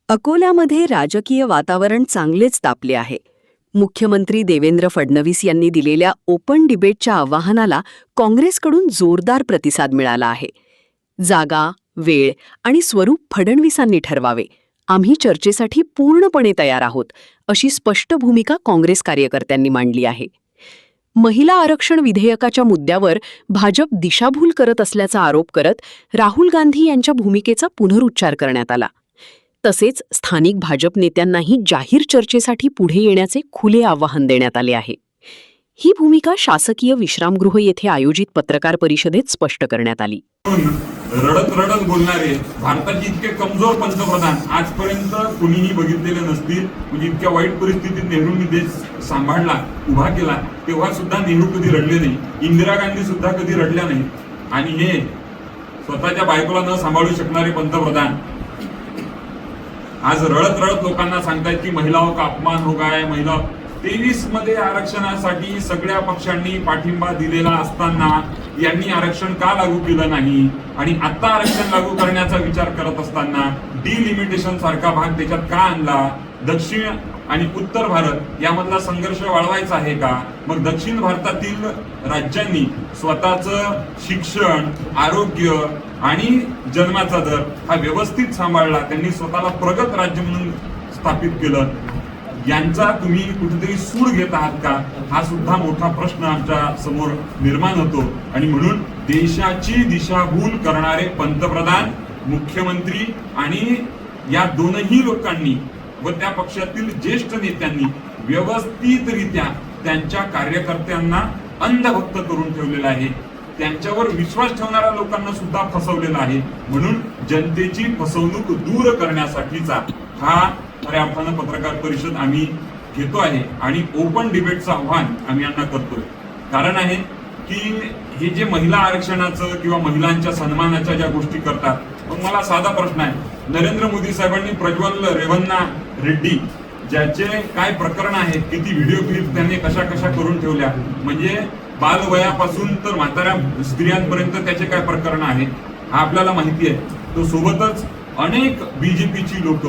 अकोल्यामध्ये राजकीय वातावरण चांगलेच तापले आहे. मुख्यमंत्री देवेंद्र फडणवीस यांनी दिलेल्या ओपन डिबेटच्या आवाहनाला काँग्रेसकडून जोरदार प्रतिसाद मिळाला आहे. जागा, वेळ आणि स्वरूप फडणवीसांनी ठरवावे. आम्ही चर्चेसाठी पूर्णपणे तयार आहोत, अशी स्पष्ट भूमिका काँग्रेस कार्यकर्त्यांनी मांडली आहे. महिला आरक्षण विधेयकाच्या मुद्द्यावर भाजप दिशाभूल करत असल्याचा आरोप करत राहुल गांधी यांच्या भूमिकेचा पुनरुच्चार करण्यात आला. तसेच स्थानिक भाजप नेत्यांनाही जाहीर चर्चेसाठी पुढे येण्याचे खुले आवाहन देण्यात आले आहे. ही भूमिका शासकीय विश्रामगृह येथे आयोजित पत्रकार परिषदेत स्पष्ट करण्यात आली. रडत रडत बोलणारे भारताचे इतके कमजोर पंतप्रधान आजपर्यंत कुणीही बघितलेले नसतील. म्हणजे इतक्या वाईट परिस्थितीत नेहरूंनी देश सांभाळला, उभा केला, तेव्हा सुद्धा नेहरू कधी रडले नाही. इंदिरा गांधी सुद्धा कधी रडल्या नाही. आणि हे स्वतःच्या बायकोला न सांभाळू शकणारे पंतप्रधान आज रडत रडत लोकांना सांगतायत की महिलाओं का अपमान हो गया है. महिला 23 मध्ये आरक्षणासाठी सगळ्या पक्षांनी पाठिंबा दिलेला असताना यांनी आरक्षण का लागू केलं नाही, आणि आता आरक्षण लागू करण्याचा विचार करत असताना डिलिमिटेशन सारखा भाग त्याच्यात का आणला. दक्षिण आणि उत्तर भारत यामधला संघर्ष वाढवायचा आहे का. मग दक्षिण भारतातील राज्यांनी स्वतःचं शिक्षण, आरोग्य आणि जन्माचा दर हा व्यवस्थित सांभाळला, त्यांनी स्वतःला प्रगत राज्य म्हणून स्थापित केलं. यांचा तुम्ही कुठेतरी सूड घेत आहात का, हा सुद्धा मोठा प्रश्न आमच्या समोर निर्माण होतो. आणि म्हणून देशाची दिशाभूल करणारे पंतप्रधान, मुख्यमंत्री आणि या दोनही लोकांनी व त्या पक्षातील ज्येष्ठ नेत्यांनी व्यवस्थितरित्या त्यांच्या कार्यकर्त्यांना अंधभक्त करून ठेवलेला आहे. त्यांच्यावर विश्वास ठेवणाऱ्या लोकांना सुद्धा फसवलेला आहे. म्हणून जनतेची फसवणूक दूर करण्यासाठीचा हा खऱ्या अर्थानं पत्रकार परिषद आम्ही घेतो आहे आणि ओपन डिबेटचं आव्हान आम्ही यांना करतोय. कारण आहे की हे जे महिला आरक्षणाचं किंवा महिलांच्या सन्मानाच्या ज्या गोष्टी करतात, मग मला साधा प्रश्न आहे, नरेंद्र मोदी साहेबांनी प्रज्वल रेवन्ना रेड्डी ज्याचे काय प्रकरण आहेत, किती व्हिडिओ क्लिप त्यांनी कशा कशा करून ठेवल्या, म्हणजे बालवयापासून तर म्हाताऱ्या स्त्रियांपर्यंत त्याचे काय प्रकरण आहे हा आपल्याला माहिती आहे. तो सोबतच अनेक बीजेपीची लोक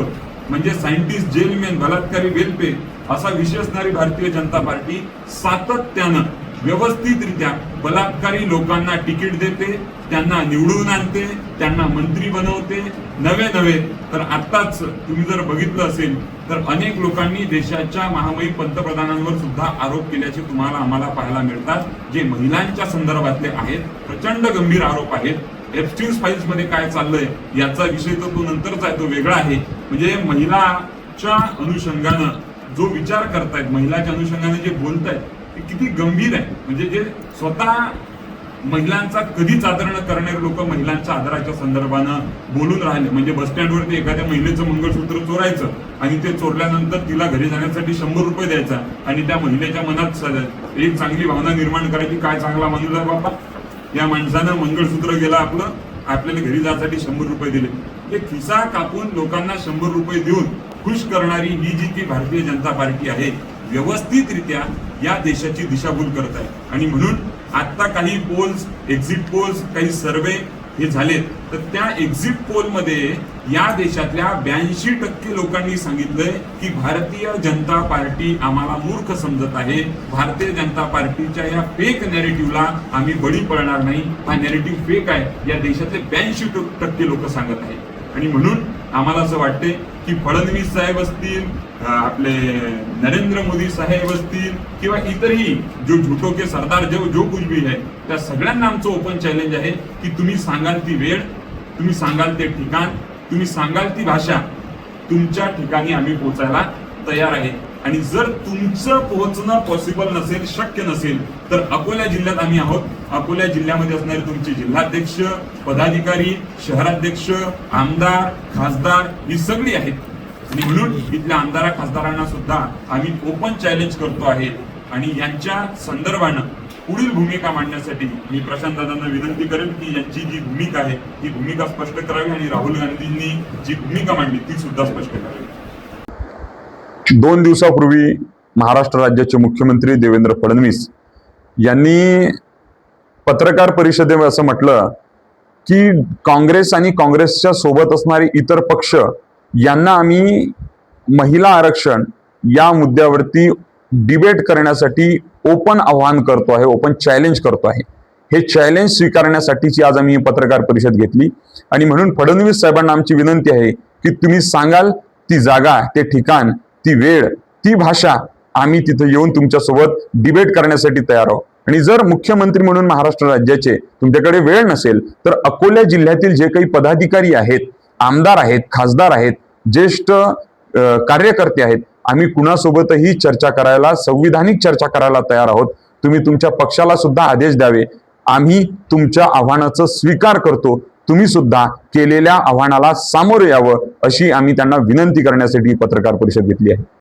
म्हणजे सायंटिस्ट, जेलमेन, बलात्कारी, वेलपे असा विषय असणारी भारतीय जनता पार्टी सातत्यानं व्यवस्थितरित्या बलात्कारी लोकांना तिकीट देते, त्यांना निवडून आणते, त्यांना मंत्री बनवते. नवे तर आत्ताच तुम्ही जर बघितलं असेल तर अनेक लोकांनी देशाच्या महामहिम पंतप्रधानांवर सुद्धा आरोप केल्याचे तुम्हाला आम्हाला पाहायला मिळतात, जे महिलांच्या संदर्भातले आहेत. प्रचंड गंभीर आरोप आहेत. एप्स्टीन फाईल्स मध्ये काय चाललंय याचा विषय तर तो नंतरचा आहे, तो वेगळा आहे. म्हणजे महिलाच्या अनुषंगानं जो विचार करतायत, महिलाच्या अनुषंगाने जे बोलतायत ते किती गंभीर आहे. म्हणजे जे स्वतः महिलांचा कधीच आदर न करणारे लोक महिलांच्या आदराच्या संदर्भानं बोलून राहिले. म्हणजे बस स्टँडवरती एखाद्या महिलेचं मंगळसूत्र चोरायचं आणि ते चोरल्यानंतर तिला घरी जाण्यासाठी 100 रुपये द्यायचा आणि त्या महिलेच्या मनात एक चांगली भावना निर्माण करायची, काय चांगला माणूस आहे बाबा, या माणसानं मंगळसूत्र गेला आपलं, आपल्याला घरी जाण्यासाठी 100 रुपये दिले. हे खिसा कापून लोकांना 100 रुपये देऊन खुश करणारी ही जी की भारतीय जनता पार्टी आहे, व्यवस्थितरित्या या देशाची दिशाभूल करत आहे. आणि म्हणून आता काही पोल्स, एक्झिट पोल्स, काही सर्वे हे झाले, तर त्या एक्झिट पोलमध्ये या देशातल्या 82% लोकांनी सांगितलंय की भारतीय जनता पार्टी आम्हाला मूर्ख समजत आहे. भारतीय जनता पार्टीच्या या फेक नॅरेटिव्हला आम्ही बळी पडणार नाही. हा नॅरेटिव्ह फेक आहे, या देशातले 82% लोक सांगत आहेत. आणि म्हणून आम्हाला असं वाटते की फडणवीस साहेब असतील, आपले नरेंद्र मोदी साहेब असतील किंवा इतरही जो झुटो के सरदार जो कुछ भी है, त्या सगळ्यांना आमचं ओपन चॅलेंज आहे की तुम्ही सांगाल ती वेळ, तुम्ही सांगाल ते ठिकाण, तुम्ही सांगाल ती भाषा, तुमच्या ठिकाणी आम्ही पोहोचायला तयार आहे. आणि जर तुमचं पोहोचणं पॉसिबल नसेल, शक्य नसेल, तर अकोला जिल्ह्यात आम्ही आहोत. अकोला जिल्ह्यामध्ये असणारे तुमचे जिल्हाध्यक्ष, पदाधिकारी, शहराध्यक्ष, आमदार, खासदार ही सगळी आहेत. आणि म्हणून इथल्या आमदार खासदारांना सुद्धा आम्ही ओपन चॅलेंज करतो आहे. आणि यांच्या संदर्भानं पुढील भूमिका मांडण्यासाठी मी प्रशांत दादांना विनंती करेन की यांची जी भूमिका आहे ती भूमिका स्पष्ट करावी आणि राहुल गांधींनी जी भूमिका मांडली ती सुद्धा स्पष्ट करावी. 2 दिवसापूर्वी महाराष्ट्र राज्याचे मुख्यमंत्री देवेंद्र फडणवीस यांनी पत्रकार परिषदेमध्ये असं म्हटलं की काँग्रेस आणि काँग्रेसच्या सोबत असणारे इतर पक्ष यांना आम्ही महिला आरक्षण या मुद्द्यावरती डिबेट करण्यासाठी ओपन आव्हान करतो आहे, ओपन चॅलेंज करतो आहे. हे चॅलेंज स्वीकारण्यासाठीची आज आम्ही पत्रकार परिषद घेतली आणि म्हणून फडणवीस साहेबांना आमची विनंती आहे की तुम्ही सांगाल ती जागा, ते ठिकाण, ती वेळ, ती भाषा, आम्ही तिथे येऊन तुमच्यासोबत डिबेट करण्यासाठी तयार आहोत. आणि जर मुख्यमंत्री म्हणून महाराष्ट्र राज्याचे तुमच्याकडे वेळ नसेल तर अकोला जिल्ह्यातील जे काही पदाधिकारी आहेत, आमदार आहेत, खासदार आहेत, ज्येष्ठ कार्यकर्ते आहेत, आम्ही कुणासोबतही चर्चा करायला, संविधानिक चर्चा करायला तयार आहोत. तुम्ही तुमच्या पक्षाला सुद्धा आदेश द्यावे. आम्ही तुमच्या आव्हानाचा स्वीकार करतो. तुम्ही सुद्धा केलेल्या आव्हानाला सामोरे यावं अशी आम्ही त्यांना विनंती करण्यासाठी पत्रकार परिषद घेतली आहे.